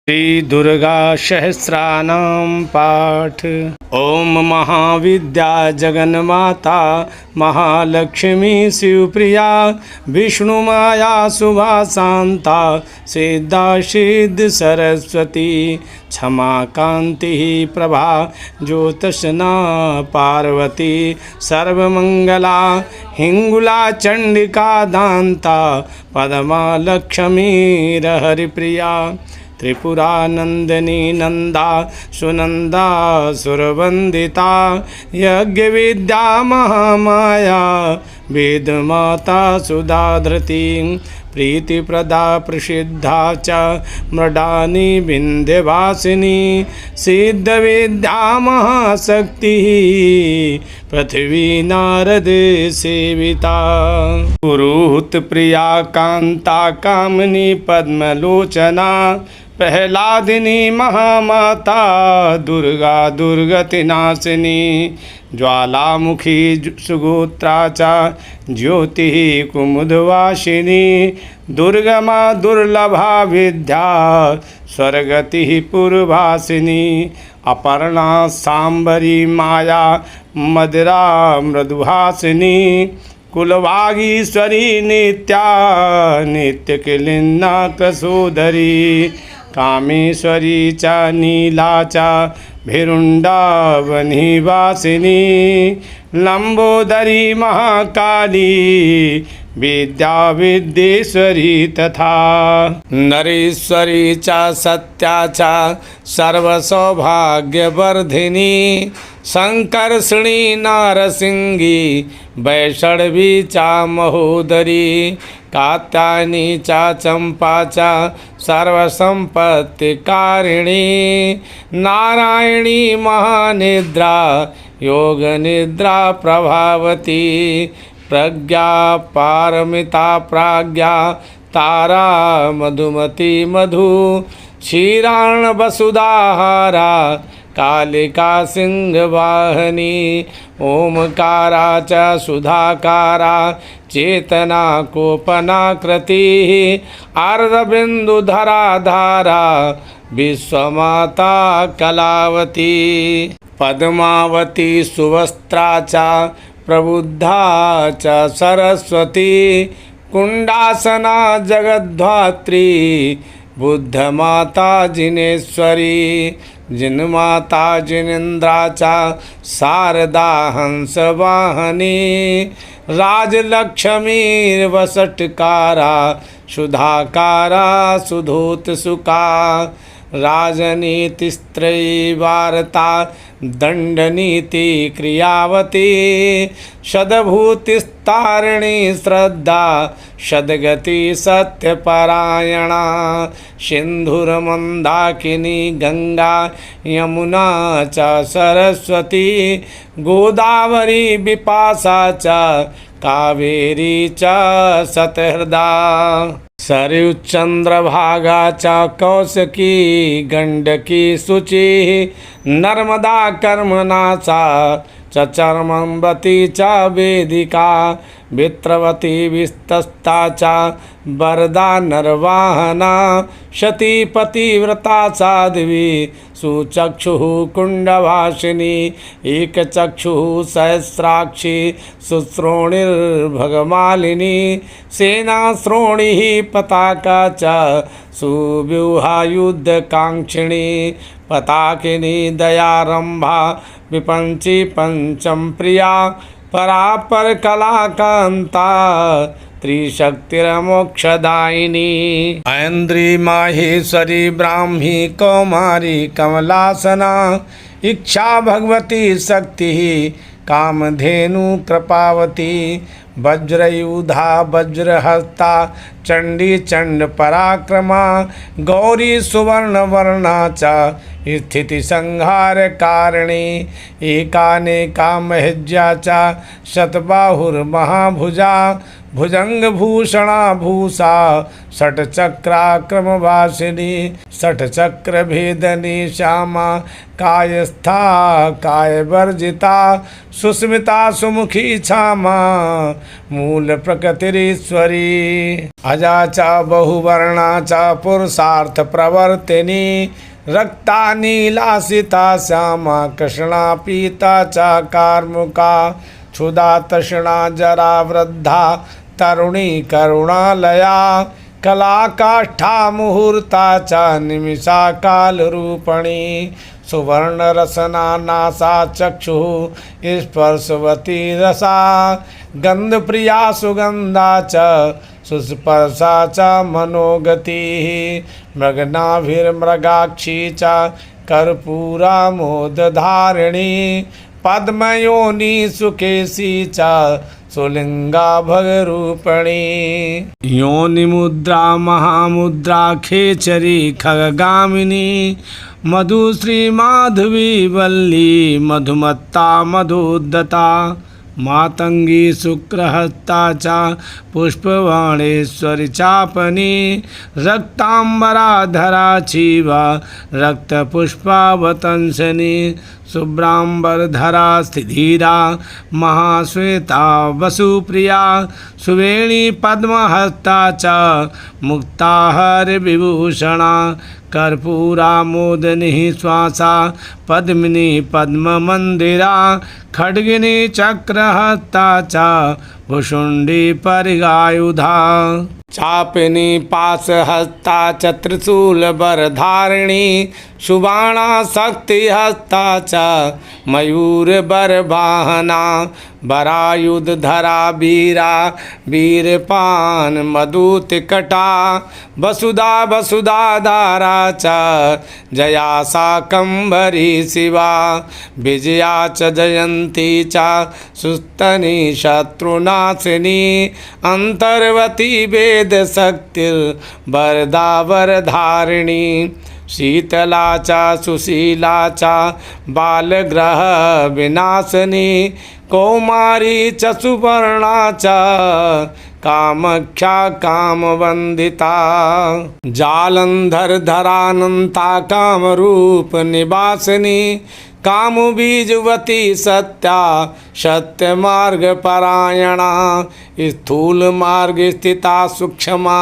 श्री दुर्गा सहस्रानाम पाठ। ओम महाविद्या जगन्माता महालक्ष्मी शिवप्रिया विष्णुमाया शुभा शांता सिद्धा सिद्ध सरस्वती क्षमा कांति प्रभा ज्योतिषना पार्वती सर्वमंगला हिंगुला चंडिका दांता पद्मा लक्ष्मी हरिप्रिया त्रिपुरा नंदिनी नंदा सुनंदा सुरवंदिता यज्ञ विद्या महामाया वेद माता सुधाधृति प्रीतिप्रदा प्रसिद्धा च मृडानी विंध्यवासिनी सिद्ध विद्या महाशक्ति पृथ्वी नारद सेविता पुरुहूत प्रिया कांता कामनी पद्मलोचना प्रहलादिनी महामाता दुर्गा दुर्गति नाशिनी ज्वालामुखी सुगोत्रा च ज्योति कुमुदवासिनी दुर्गमा दुर्लभा विद्या स्वर्गति पूर्वासिनी अपर्णा सांबरी माया मदिरा मृदुहासिनी कुलवागीश्वरी नित्या नित्यकिलिन्ना कसोदरी कामेश्वरी च नीला च भिरुंडा वनिवासिनी लंबोदरी महाकाली विद्या विद्येश्वरी तथा नरेश्वरी च सत्या च सर्वसौभाग्यवर्धिनी संकर्षणी नारसिंगी वैष्णवी च महोदरी कात्यायनी च चंपा च सर्वसंपत्तिकारिणी नारायणी महानिद्रा योग निद्रा प्रभावती प्रज्ञा पारमिता प्राज्ञा तारा मधुमती मधु क्षीराण वसुधाहारा कालिका सिंहवाहिनी ओमकारा च सुधाकारा चेतना कोपनाकृति अर्धबिंदुधरा धारा विश्वमाता कलावती पद्मावती सुवस्त्रा च प्रबुद्धा च सरस्वती कुंडासना जगद्धात्री बुद्धमाता जिनेश्वरी जिनमाता जिनेन्द्रा च शारदा हंसवाहनी राजलक्ष्मीर्वसटकारा सुधाकारा सुधोतसुका राजनीतिस्त्रयीवार्ता दंडनीति क्रियावती सद्भूतिस्तारिणी श्रद्धा सद्गति सत्यपरायणा सिंधुरमंदाकिनी गंगा यमुना च सरस्वती गोदावरी विपाशा च कावेरी च सतहृदा सरयुचंद्रभागा च कौशिकी गंडकी शुचि नर्मदा कर्मनाशा च चर्मवती च वेदिका वित्रवती विस्तस्ता च वरदा नरवाहना सतीपतिव्रता साध्वी सुचक्षुः कुंडवासिनी एकचक्षुः सहस्राक्षी सुश्रोणिर्भगमालिनी सेनाश्रोणिः पताका च सुव्यूहायुद्धकांक्षिणी पताकिनी दयारंभा विपंची पंचम प्रिया परापर कलाकांता त्रिशक्तिर्मोक्षदायिनी ऐन्द्री माहेश्वरी ब्राह्मी कौमारी कमलासना इच्छा भगवती शक्ति कामधेनु कृपावती वज्रयुधा वज्रहस्ता चंडी चंड पराक्रमा गौरी सुवर्ण वर्णा च स्थिति संहार कारिणी एकानेका महज्या च शतबाहुर्महाभुजा भुजंगभूषणा भूषा षट्चक्राक्रमवासिनी षट्चक्रभेदनी श्यामा कायस्था कायवर्जिता सुस्मिता सुमुखी क्षमा मूल प्रकृतिरीश्वरी अजा च बहुवर्णा च पुरुषार्थ प्रवर्तिनी रक्ता नीलासिता श्यामा कृष्णा पीता च कार्मुका क्षुधा तृष्णा जरा वृद्धा तरुणी करुणालया कला काष्ठा मुहूर्ता च निमिषा काल रूपणी सुवर्ण रसना नासा चक्षु स्पर्शवती रसा गंध प्रिया सुगंधा च सुस्पर्शा च मनोगति मृगनाभिर्मृगाक्षी च कर्पूरा मोदधारिणी पद्मयोनि सुकेशी च सुलिंगा भगरूपणी योनिमुद्रा महामुद्रा खेचरी खगगामिनी मधुश्री माधवी वल्ली मधुमत्ता मधुदत्ता मातंगी शुक्रहस्ता च पुष्पवाणेश्वरी चापनी रक्तांबराधरा चीवा रक्तपुष्पावतंसनी शुभ्रांबरधरा स्थिधीरा महाश्वेता वसुप्रिया सुवेणी पद्महस्ता च मुक्ताहर विभूषणा कर्पूरा मोदनी श्वासा पद्मिनी पद्ममंदिरा खड्गिनी चक्रहस्ता च भुषुंडी परिगायुधा चापिनी पाशहस्ता च त्रिशूलबरधारिणी शुभाणा शक्तिहस्ता च मयूरबरवाहना बरायुधधरा वीरा वीरपान मधुतिकटा वसुधा वसुधाधारा च जया शाकंभरी शिवा विजया च जयंती च सुस्तनी शत्रुनाशिनी अंतर्वती वेद शक्तिर्वरदा वरधारिणी शीतला च सुशीला च बालग्रह विनाशिनी कौमारी च सुवर्णा च कामख्या कामवंदिता जालंधर धरानंता कामरूप निवासिनी कामबीजवती सत्या सत्य मार्ग परायणा स्थूल मार्ग स्थिता सूक्ष्मा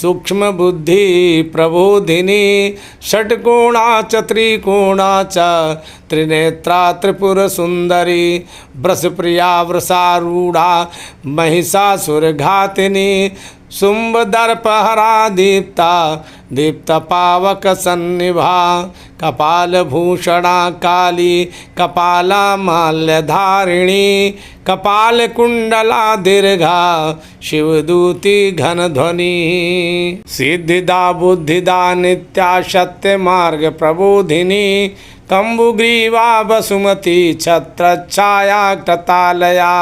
सूक्ष्म बुद्धि प्रबोधिनी षट्कोणा च त्रिकोणा च त्रिनेत्रा त्रिपुर सुंदरी वृषप्रिया वृषारूढ़ा महिषासुरघातिनी शुंभदर्पहरा दीप्ता दीप्त पावक सन्निभा कपालभूषणा काली कपाला माल्यधारिणी कपाल कुंडला दीर्घा शिवदूती घनध्वनि सिद्धिदा बुद्धिदा नित्या सत्य मार्ग प्रबोधिनी कंबुग्रीवा वसुमती छत्रछाया कृतालया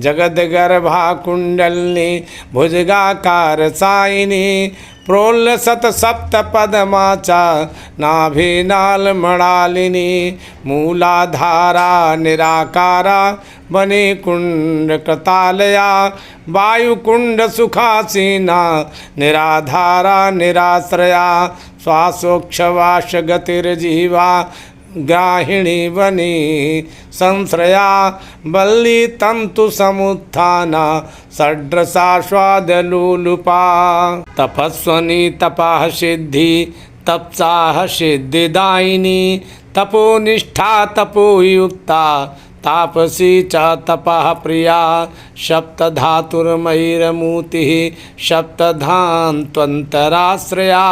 जगद्गर्भा कुंडलिनी भुजगाकार साइनी प्रोल सत सप्त पदमा च नाभिनाल मणालिनी मूलाधारा निराकारा वने कुंड कृतालया वायुकुंड सुखासीना निराधारा निराश्रया श्वासोच्छवास गतिर्जीवा ग्राहिणी वनी संश्रया बल्ली तंतु समुत्थाना षड्रसास्वादलोलुपा तपस्वनी तपाः सिद्धि तपसाः सिद्धिदायिनी तपोनिष्ठा तपोयुक्ता तापसी च तपः प्रिया सप्तधातुर्मयीरमूर्तिः सप्तधान्त्वन्तराश्रया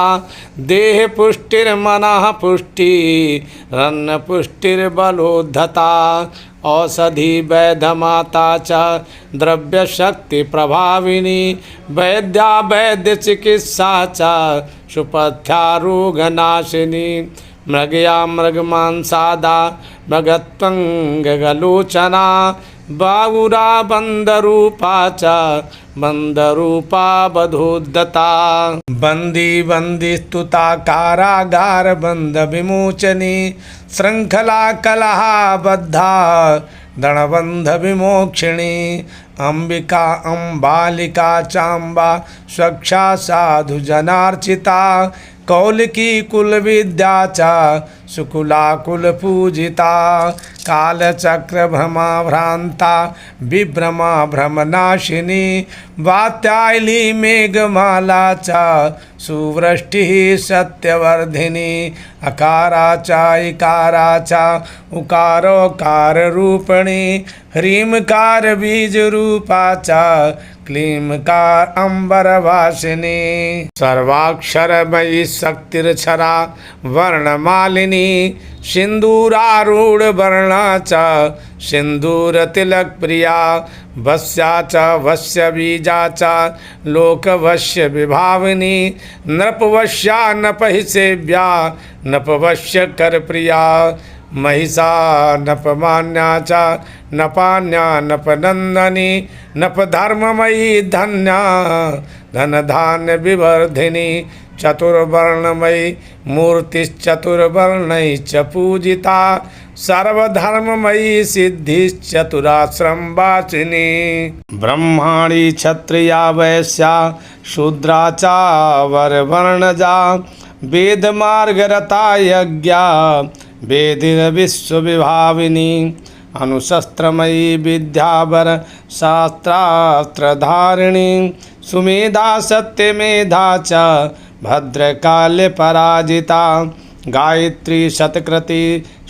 देह पुष्टिर्मनः पुष्टिरन्न पुष्टिर्बलोद्धता औषधि वैद्यमाता च द्रव्य शक्ति प्रभाविनी वैद्या वैद्य चिकित्सा च सुपथ्या रोगनाशिनी मृगया मृगमांसादा मृगत्वंगलोचना बाहुरा बंदरूपा च बंदरूपा बधोदता बंदी बंदी स्तुता कारागार बंद विमोचनी श्रृंखला कलहा बद्धा दणबंध विमोक्षिणी अंबिका अम्बालिका चांबा स्वक्षा साधु जनार्चिता कौलिकी कुल विद्या च सुकुला कुल पूजिता कालचक्र भ्रमा भ्रांता विभ्रमा भ्रमनाशिनी वात्यायनी मेघमाला च सुवृष्टि सत्यवर्धिनी अकारा च इकारा च उकारोकार रूपिणी ह्रीमकार बीज रूपा च क्लीमकार अंबरवासिनी सर्वाक्षरमयी शक्तिर्क्षरा वर्णमालिनी सिंदूरारूढ़ वर्णा च सिंदूर तिलक प्रिया वस्या च वस्य बीजा च लोकवश्य विभाविनी नृपवश्या नपहि सेव्या नपवश्य कर प्रिया महिषा नपमान्या च नपान्या नपनंदनी नपधर्ममयी धन्या धन धान्य विवर्धिनी चतुर्वर्णमयी मूर्तिश्चतुर्वर्णैः च पूजिता सर्वधर्ममयी सिद्धिश्चतुराश्रम वासिनी ब्रह्माणी क्षत्रिया वैश्या शूद्रा च वरवर्णजा वेद मार्गरता यज्ञा वेदिर विश्वविभाविनी अनुशस्त्रमयी विद्यावर शास्त्रास्त्रधारिणी सुमेधा सत्यमेधा च भद्रकाल्य पराजिता गायत्री शतकृति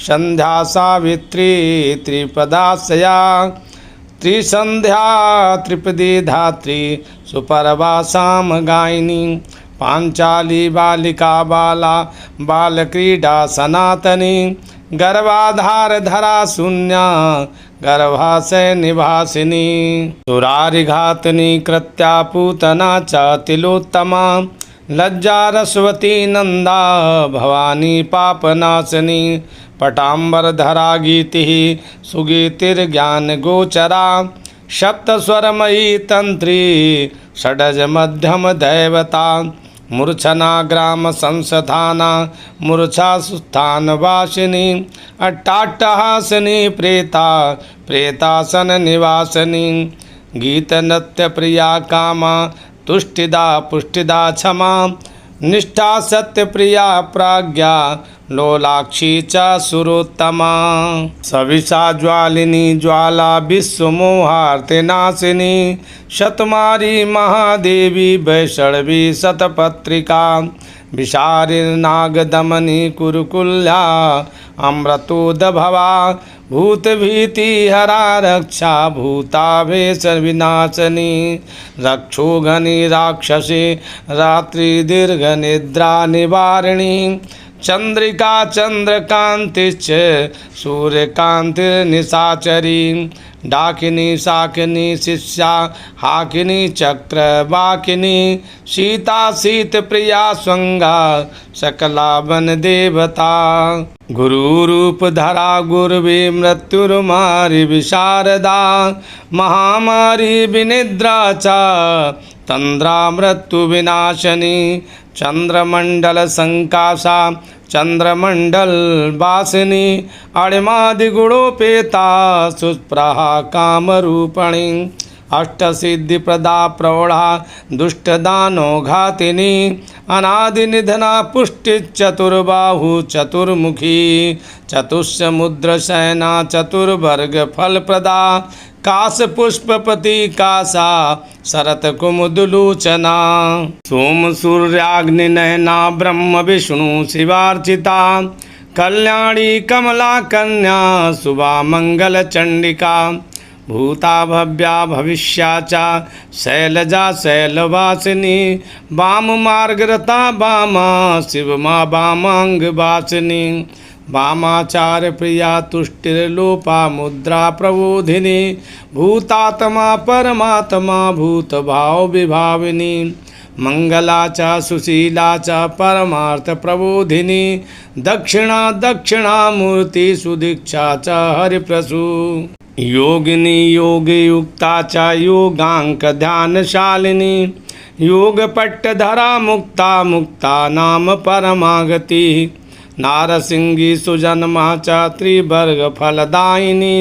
संध्या सावित्री त्रिपदाशया त्रिसंध्या त्रिपदी धात्री सुपर्वा साम गायिनी पांचाली बालिका बाला बालक्रीडा सनातनी गर्भाधार धरा शून्या गर्भाशय निवासिनी सुरारिघातनी कृत्या पूतना च तिलोत्तमा लज्जा रसवती नंदा भवानी पापनाशिनी पटाम्बरधरा गीति सुगीतिर्ज्ञान गोचरा सप्तस्वरमयी तंत्री षडज मध्यम दैवता मूर्छना ग्राम संस्थाना मूर्छा सुस्थान वासिनी अट्टाट्टहासिनी प्रेता प्रेतासन निवासिनी गीत नृत्य प्रिया कामा तुष्टिदा पुष्टिदा क्षमा निष्ठा सत्य प्रिया प्राज्ञा लोलाक्षी च सुरोत्तमा सविसा ज्वालिनी ज्वाला विश्वमोहार्तिनाशिनी शतमारी महादेवी वैष्णवी शतपत्रिका विशारिर्नागदमनी कुरुकुल्या अमृतोदभवा भूतभीति हरा रक्षा भूतावेश विनाशनी रक्षोघनी राक्षसी रात्रि दीर्घ निद्रा निवारिणी चंद्रिका चंद्रकांतिश्च सूर्यकांतिर्निशाचरी डाकिनी शाकिनी शिष्या हाकिनी चक्रवाकिनी सीता शीत प्रिया स्वंगा सकला वन देवता गुरुरूप धरा गुरुवे मृत्युर्मारी विशारदा महामारी विनिद्रा च तंद्रा मृत्यु विनाशनी चंद्रमंडल संकाशा चंद्रमंडल वासिनी अणिमादिगुणोपेता सुस्पृहा कामरूपणी अष्टसिद्धिप्रदा प्रौढ़ा दुष्टदानो घातिनी अनादिनिधना पुष्टिचतुर्बाहु चतुर्मुखी चतुस्समुद्रशयना चतुर्वर्ग फलप्रदा काश पुष्पपति कासा शरत कुमुदलोचना सोम सूर्याग्नि नयना ब्रह्म विष्णु शिवार्चिता कल्याणी कमला कन्या शुभा मंगल चंडिका भूता भव्या भविष्या च शैलजा शैलवासिनी वाम मार्गरता वामा शिवमा वामांग वासिनी वामाचार प्रिया तुष्टिर्लोपा मुद्रा प्रबोधिनी भूतात्मा परमात्मा भूत भाव विभाविनी मंगला च सुशीला च परमार्थ प्रबोधिनी दक्षिणा दक्षिणामूर्ति सुदीक्षा च हरिप्रसु योगिनी योगयुक्ता च योगांक ध्यानशालिनी योगपट्टधरा मुक्ता मुक्ता नाम परमागति नारसिंगी सुजन्मा च त्रिवर्ग फलदायिनी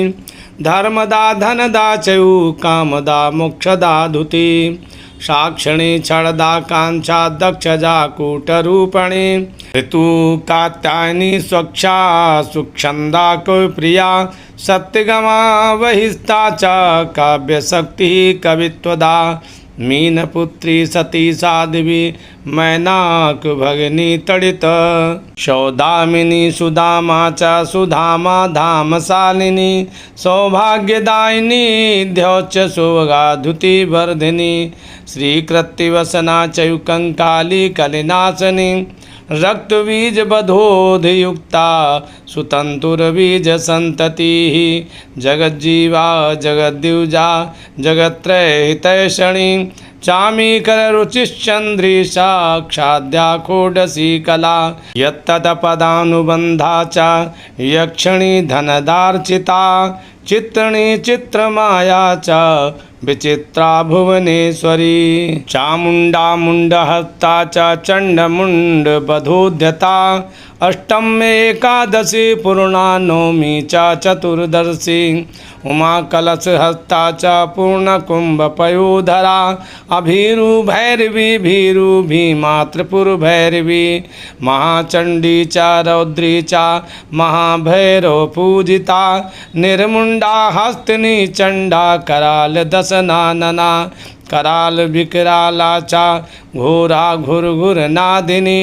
धर्मदा धनदा चयु कामदा मोक्षदा धुति साक्षिणी क्षणदा कांक्षा दक्षजा कूटरूपणी ऋतु कात्यायनी स्वक्षा सुक्षंदा को प्रिया सत्यगमा वहिस्ता च काव्य शक्ति कवित्वदा मीनपुत्री सती साध्वी मैनाक भगिनी तड़ित सौदामिनी सुदामा च सुधामा धामशालिनी सौभाग्यदायिनी ध्योच सुभगाधुति वर्धिनी श्रीकृत्तिवसना चयु कंकाली कलिनाशनी रक्तबीज बधोधयुक्ता सुतंतुरबीज संतति जगज्जीवा जगद्युजा जगत्त्रयहितैषणी चामीकर रुचिश्चंद्री साक्षाद्या खोडसी कला यत्तत्पदानुबंधा च यक्षिणी धनदार्चिता चित्रणी चित्रमाया च विचित्रा भुवनेश्वरी चामुंडा मुंडहस्ता च चंडमुंड बधोध्यता अष्टम एकादशी पूर्णा नवमी च चतुर्दशी उमा कलश हस्ता च पूर्ण कुंभ पयोधरा अभीरु भैरवी भीरु भीमातृपुर भैरवी महाचंडी च रौद्री च महाभैरव पूजिता निर्मुंडा हस्तिनी चंडा कराल दशनानना कराल विकराला चा घोरा घुरघुर नादिनी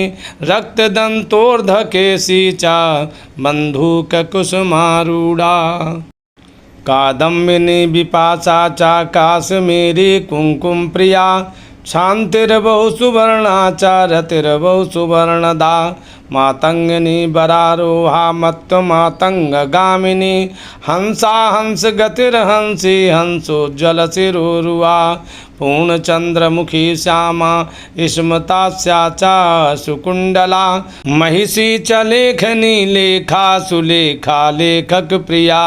रक्तदंतोर्धकेशी चा बंधूक कुसुमारूढ़ा कादम्बिनी विपाशा चा काश्मीरी कुंकुम प्रिया शांतिर्बहु सुवर्णा च रतिर्बहु सुवर्णदा मातंगिनी बरारोहा मत्त मातंग गामिनी हंसा हंस गतिर्हंसी हंसोज्ज्वल शिरोरुआ पूर्णचंद्रमुखी श्यामा स्मतास्या च सुकुंडला महिषी च लेखनी लेखा सुलेखा लेखक प्रिया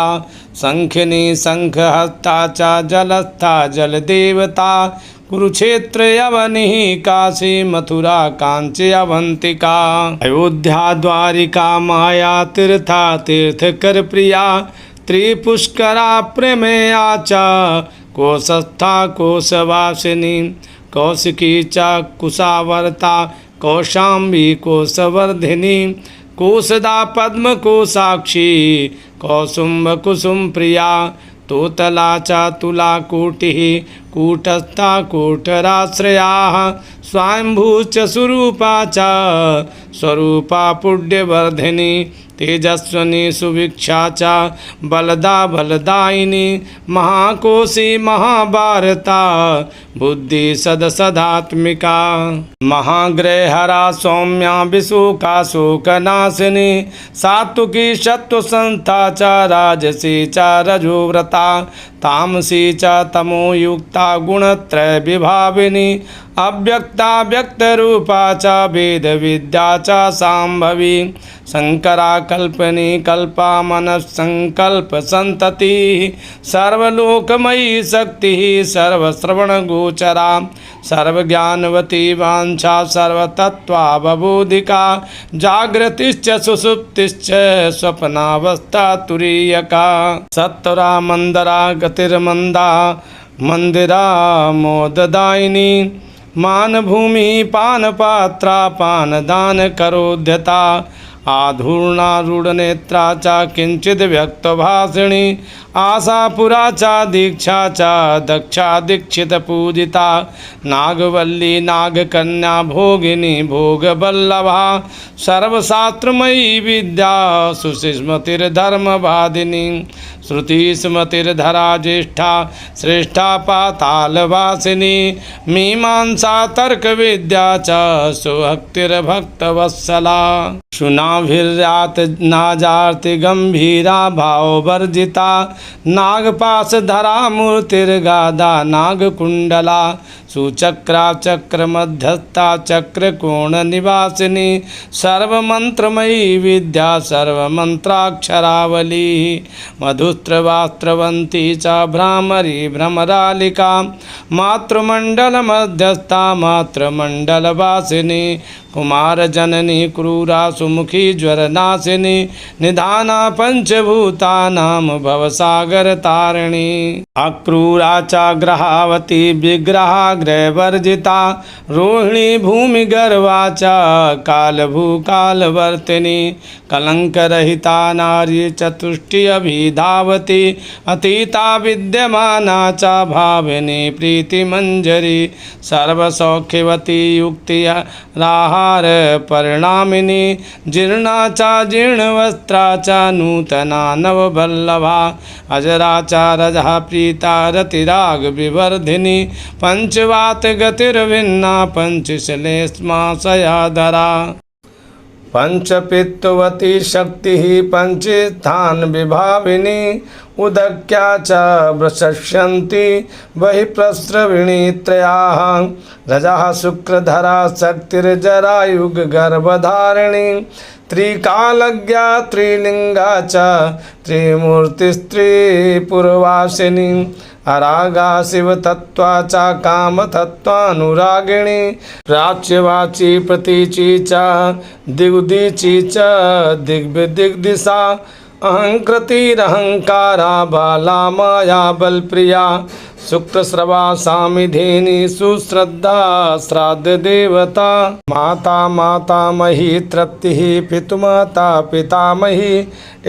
शंखिनी शंखहस्ता च जलस्था जलदेवता कुरुक्षेत्र अवनि काशी मथुरा कांची अवंतिका अयोध्या द्वारिका माया तीर्था तीर्थकर प्रिया त्रिपुष्करा प्रमेया च कोशस्था कोशवासिनी कौशिकी च कुशावर्ता कौशाम्बी कोशवर्धिनी कोशदा पद्म कोशाक्षी कौसुम्भ कुसुम प्रिया तोतला च तुला कोटिः कूटस्था कोटराश्रया स्वयंभू च स्वरूपा च स्वरूपा पुण्यवर्धिनी तेजस्विनी सुभिक्षा च बलदा बलदायिनी महाकोशी महाभारता बुद्धि सदसदात्मिका महाग्रहरा सौम्या विशोका शोकनाशिनी सात्विकी सत्वसंस्था च राजसी च रजोव्रता तामसी च तमोयुक्ता गुणत्रय विभाविनी अव्यक्ता व्यक्तरूपा च वेद विद्या च सांभवी शंकरा कल्पनी कल्पा मनस्संकल्प संतति सर्वलोकमयी शक्ति सर्वश्रवण गोचरा सर्वज्ञानवती वांछा सर्वतत्वावबोधिका जागृतिश्च सुषुप्तिश्च स्वप्नावस्था तुरीयका सत्वरा मंदरा गतिर्मंदा मंदिरा मोददायिनी मानभूमि पानपात्रा पानदान करोध्यता आधूर्णारूढ़नेत्रा च किंचिद व्यक्तभाषिणी आशापुरा च दीक्षा च दक्षा दीक्षित पूजिता नागवल्ली नागकन्या भोगिनी भोगवल्लभा सर्वशास्त्रमयी विद्या सुस्मृतिर्धर्मवादिनी श्रुतिस्मृतिर्धरा ज्येष्ठा श्रेष्ठा पातालवासिनी मीमांसा तर्क विद्या च सुभक्तिर्भक्तवत्सला सुनाभिर्यात नाजार्ति गंभीरा भाववर्जिता नागपाशधरा मूर्तिर्गादा नागकुंडला सुचक्रा चक्र मध्यस्था चक्र कोण निवासिनी सर्वमंत्रमयी विद्या सर्वमंत्राक्षरावली मधुस्त्रवास्त्रवंती च भ्रामरी भ्रमरालिका मातृमंडल मध्यस्था मातृमंडल वासिनी कुमार जननी क्रूरा सुमुखी ज्वरनाशिनी निधाना पंचभूतानां भवसागर तारिणी अक्रूरा च ग्रहावती विग्रहाग्रहवर्जिता रोहिणी भूमिगर्वा च कालभूकालवर्तिनी कलंकरहिता नारी चतुष्टि अभिधावती अतीता विद्यमाना च भाविनी प्रीतिमंजरी सर्वसौख्यवती युक्तिराहार परिणामिनी जीर्णा च जीर्णवस्त्रा च नूतना नववल्लभा अजरा च रजः प्रीता रतिराग विवर्धिनी पंचवात गतिर्भिन्ना पंचशलेष्माशयाधरा पंचपित्तवती शक्ति पंचस्थान विभाविनी उदक्या च वृषस्यन्ति वही प्रस्रविणी त्रयाः रजः शुक्रधरा शक्तिर्जरायुग गर्भधारिणी त्रिकालज्ञा त्रिलिंगा च त्रिमूर्तिस्त्रिपुरवासिनी अरागा शिवतत्त्वा च कामतत्त्वानुरागिणी प्राच्यवाची प्रतीची च दिग्दिची च दिग्दिशा अहंकृतिरहंकारा बाला माया बलप्रिया शुक्रस्रवा सामिधेनी सुश्रद्धा श्राद्ध देवता माता मातामही तृप्तिः पितुमाता पितामही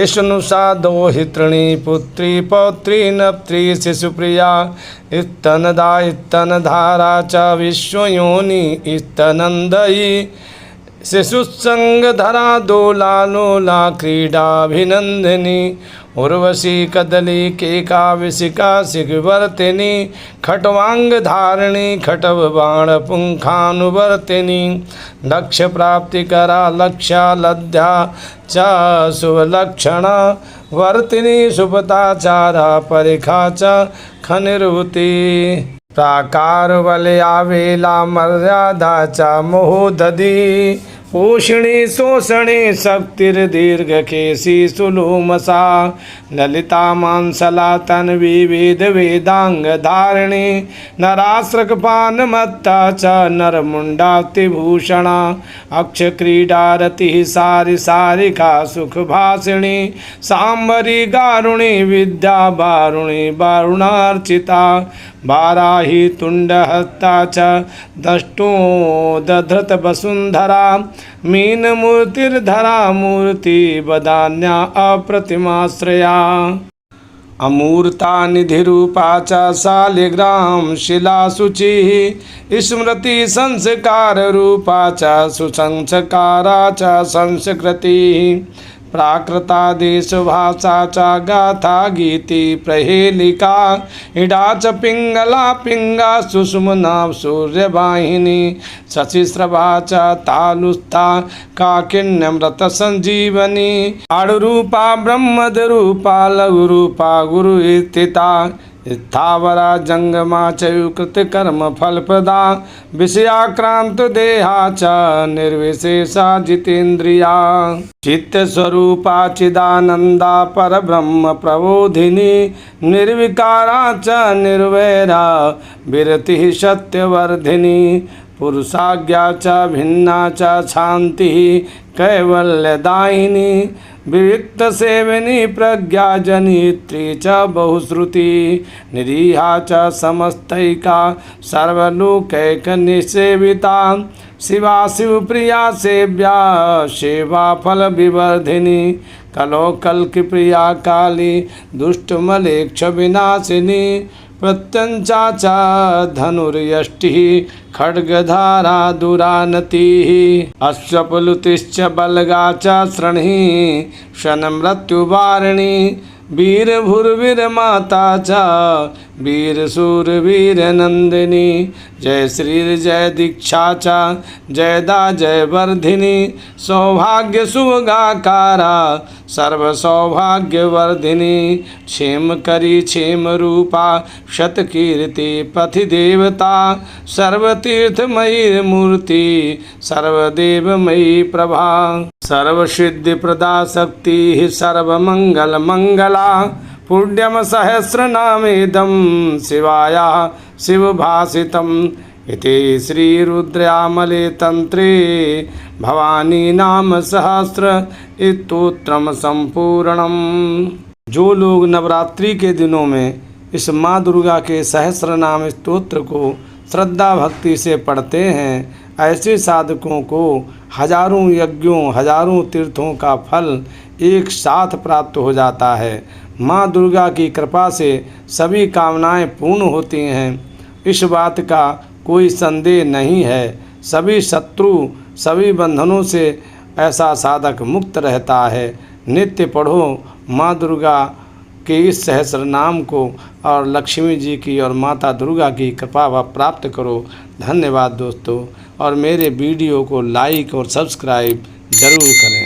ईशनुषा दोहित्रिणी पुत्री पौत्री नप्त्री शिशुप्रिया स्तनदा स्तनधारा च विश्वयोनि स्तनन्दयी शिशुसंगधरा दोला लोला क्रीडाभिनंदिनी उर्वशी कदली केका विशिका शिखवर्तिनी खट्वांग धारिणी खटव बाण पुंखानुवर्तिनी लक्ष्य प्राप्तिकरा लक्ष्या लद्ध्या च शुभलक्षणा वर्तिनी सुपताचारा परिखा च खनिर्वती प्राकार वलया वेला मर्यादा च मोहदधी पोषिणी शोषणी शक्तिर्दीर्घकेशी सुलोमसा ललिता मांसला तन्वी वेद वेदांग धारिणी नराश्रकपानमत्ता च नरमुंडातिभूषणा अक्ष क्रीडारति सारि सारिका सुखभाषिणी सांबरी गारुणी विद्या वारुणी वारुणार्चिता वाराही तुंडहस्ता च दष्टो दधृत वसुंधरा मीन मूर्तिर्धरा मूर्ति बदान्या अप्रतिमाश्रया अमूर्ता निधिरूपा च शालिग्राम शिलाशुचिः स्मृति संस्कार रूपा च सुसंस्कारा च संस्कृतिः प्राकृता देशभाषा च गाथा गीति प्रहेलिका इडा च पिंगला पिंगा सुषुम्ना सूर्यवाहिनी शशिस्रभा च तालुस्था काकिन्यमृत संजीवनी आड़रूपा ब्रह्मदरूपा लघुरूपा गुरु स्थिता स्थावरा जंगमा चयुकृत कर्म फलप्रदा विषयाक्रांत देहा च निर्विशेषा जितेन्द्रिया चित्तस्वरूपा चिदानंदा परब्रह्म प्रबोधिनी निर्विकारा च निर्वैरा विरतिः सत्यवर्धिनी पुरुषाज्ञा च भिन्ना च शांतिः कैवल्यदायिनी विविक्त सेवनी प्रज्ञा जनित्री च बहुश्रुति निरीहा च समस्तैका सर्वलोकैक निसेविता शिवा शिवप्रिया सेव्या सेवा फल विवर्धिनी कलोकल्कि प्रिया काली दुष्टमलेक्ष विनाशिनी प्रत्यंचा च धनुर्यष्टिः खड्गधारा दुरानतिः अश्वपलुतिश्च बलगा च श्रणिः क्षणमृत्युवारिणी वीरभूर्वीरमाता च वीरशूरवीरनंदिनी जय श्री जय दीक्षा च जयदा जय वर्धिनी सौभाग्य शुभगाकारा सर्व सौभाग्यवर्धिनी क्षेम करी क्षेम रूपा शतकीर्ति पथि देवता सर्वतीर्थमयी मूर्ति सर्वदेवमयी प्रभा सर्वसिद्धिप्रदा शक्ति सर्वमंगल मंगला पुण्यम सहस्रनामेदं शिवाया शिवभासितं इति श्रीरुद्रयामले तंत्रे भवानी नाम सहस्र स्तोत्रम संपूर्णम। जो लोग नवरात्रि के दिनों में इस माँ दुर्गा के सहस्र नाम स्तोत्र को श्रद्धा भक्ति से पढ़ते हैं, ऐसे साधकों को हजारों यज्ञों हजारों तीर्थों का फल एक साथ प्राप्त हो जाता है। माँ दुर्गा की कृपा से सभी कामनाएं पूर्ण होती हैं, इस बात का कोई संदेह नहीं है। सभी शत्रु सभी बंधनों से ऐसा साधक मुक्त रहता है। नित्य पढ़ो माँ दुर्गा के इस सहस्र नाम को और लक्ष्मी जी की और माता दुर्गा की कृपा प्राप्त करो। धन्यवाद दोस्तों, और मेरे वीडियो को लाइक और सब्सक्राइब ज़रूर करें।